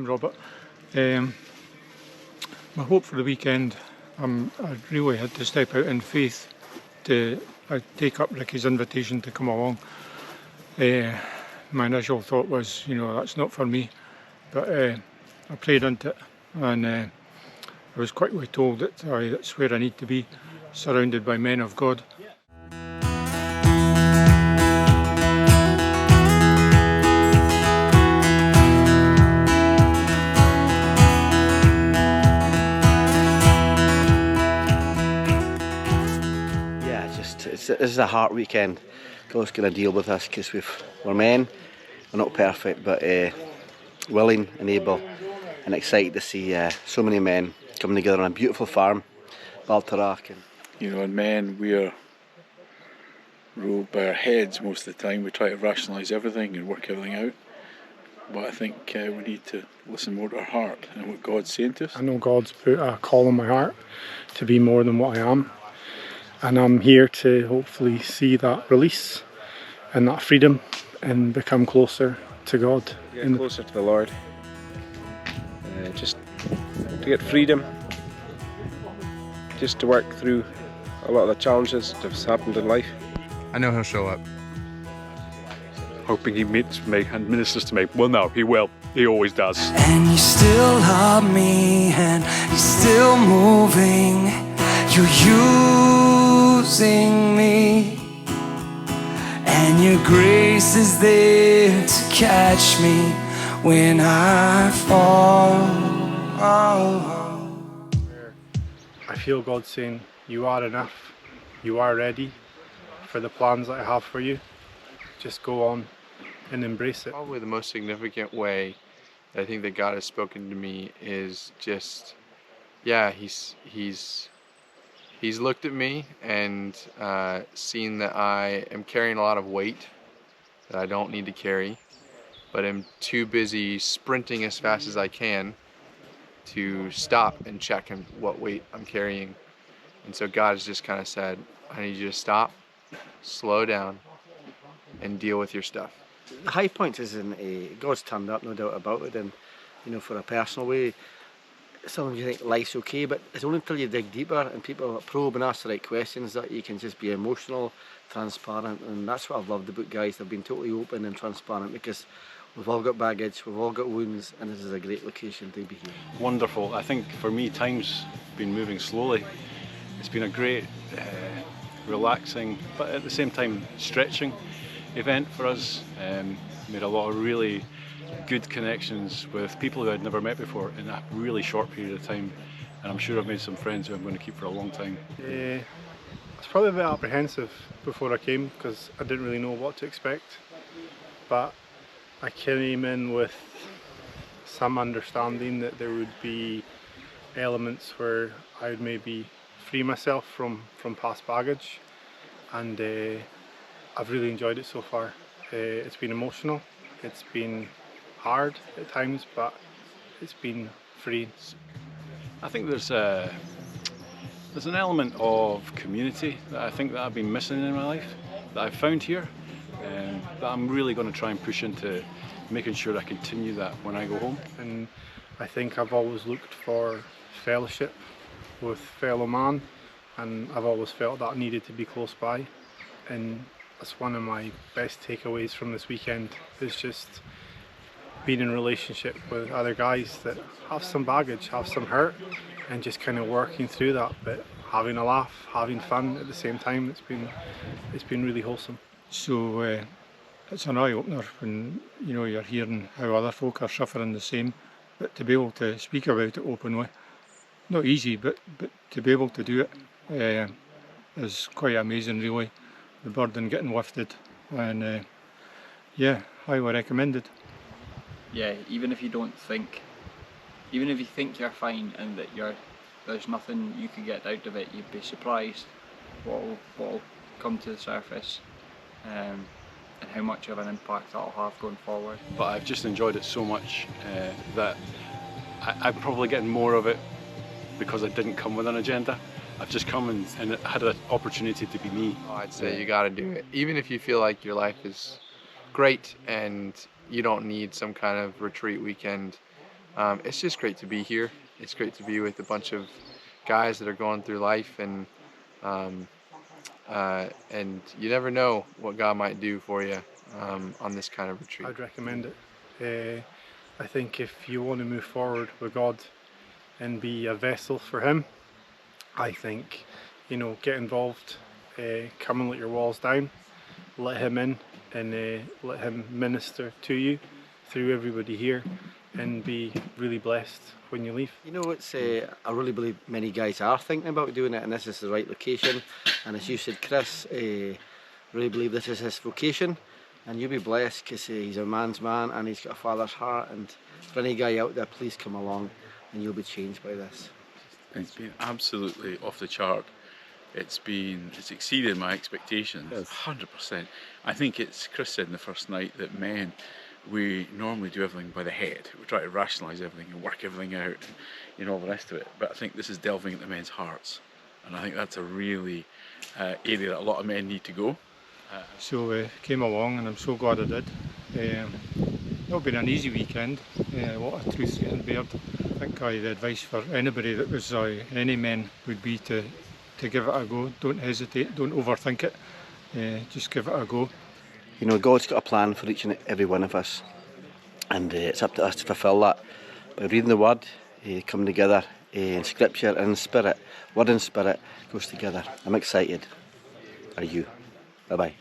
I'm Robert. My hope for the weekend, I really had to step out in faith to take up Ricky's invitation to come along. My initial thought was, that's not for me, but I prayed into it, and I was quickly told that that's where I need to be, surrounded by men of God. This is a heart weekend. God's going to deal with us because we're men. We're not perfect, but willing and able and excited to see so many men coming together on a beautiful farm, Baltarak. And men, we're ruled by our heads most of the time. We try to rationalise everything and work everything out. But I think we need to listen more to our heart and what God's saying to us. I know God's put a call in my heart to be more than what I am. And I'm here to hopefully see that release and that freedom and become closer to God. Get closer to the Lord. Just to get freedom. Just to work through a lot of the challenges that have happened in life. I know he'll show up. Hoping he meets me and ministers to me. Well, no, he will. He always does. And you still love me and you're still moving. You're using me, and your grace is there to catch me when I fall. I feel God saying, you are enough, you are ready for the plans that I have for you. Just go on and embrace it. Probably the most significant way that I think that God has spoken to me is just, He's looked at me and seen that I am carrying a lot of weight that I don't need to carry, but I'm too busy sprinting as fast as I can to stop and check what weight I'm carrying. And so God has just kind of said, I need you to stop, slow down, and deal with your stuff. The high point is God's turned up, no doubt about it, and for a personal way. Sometimes you think life's okay, but it's only until you dig deeper and people probe and ask the right questions that you can just be emotional, transparent, and that's what I've loved about guys. They've been totally open and transparent because we've all got baggage, we've all got wounds, and this is a great location to be here. Wonderful. I think for me, time's been moving slowly. It's been a great, relaxing, but at the same time stretching event for us. Made a lot of really good connections with people who I'd never met before in a really short period of time, and I'm sure I've made some friends who I'm going to keep for a long time. I was probably a bit apprehensive before I came because I didn't really know what to expect, but I came in with some understanding that there would be elements where I would maybe free myself from past baggage, and I've really enjoyed it so far. It's been emotional, it's been hard at times, but it's been free. I think there's an element of community that I think that I've been missing in my life, that I've found here, that I'm really going to try and push into making sure I continue that when I go home. And I think I've always looked for fellowship with fellow man, and I've always felt that needed to be close by, and that's one of my best takeaways from this weekend, is just being in a relationship with other guys that have some baggage, have some hurt, and just kind of working through that, but having a laugh, having fun at the same time. It's been really wholesome. So it's an eye-opener when you're hearing how other folk are suffering the same, but to be able to speak about it openly, not easy, but to be able to do it is quite amazing, really. The burden getting lifted, and highly recommended. Yeah, even if you think you're fine and that there's nothing you can get out of it, you'd be surprised what'll come to the surface, and how much of an impact that'll have going forward. But I've just enjoyed it so much that I'm probably getting more of it because I didn't come with an agenda. I've just come and had an opportunity to be me. I'd say you got to do it. Even if you feel like your life is great and you don't need some kind of retreat weekend, it's just great to be here. It's great to be with a bunch of guys that are going through life, and you never know what God might do for you on this kind of retreat. I'd recommend it. I think if you want to move forward with God and be a vessel for Him, I think, you know, get involved, come and let your walls down, let Him in, and let Him minister to you through everybody here, and be really blessed when you leave. You know, it's I really believe many guys are thinking about doing it, and this is the right location. And as you said, Chris, really believe this is his vocation, and you'll be blessed because he's a man's man and he's got a father's heart. And for any guy out there, please come along, and you'll be changed by this. It's been absolutely off the chart. It's exceeded my expectations, 100%. I think it's, Chris said in the first night, that men, we normally do everything by the head. We try to rationalise everything and work everything out and, you know, all the rest of it. But I think this is delving into men's hearts. And I think that's a really area that a lot of men need to go. So came along, and I'm so glad I did. It's not been an easy weekend, a lot of truth getting bared. I think the advice for anybody that was any men would be to give it a go. Don't hesitate, don't overthink it, just give it a go. You know, God's got a plan for each and every one of us, and it's up to us to fulfil that by reading the Word, coming together in Scripture and in Spirit. Word and Spirit goes together. I'm excited. Are you? Bye bye.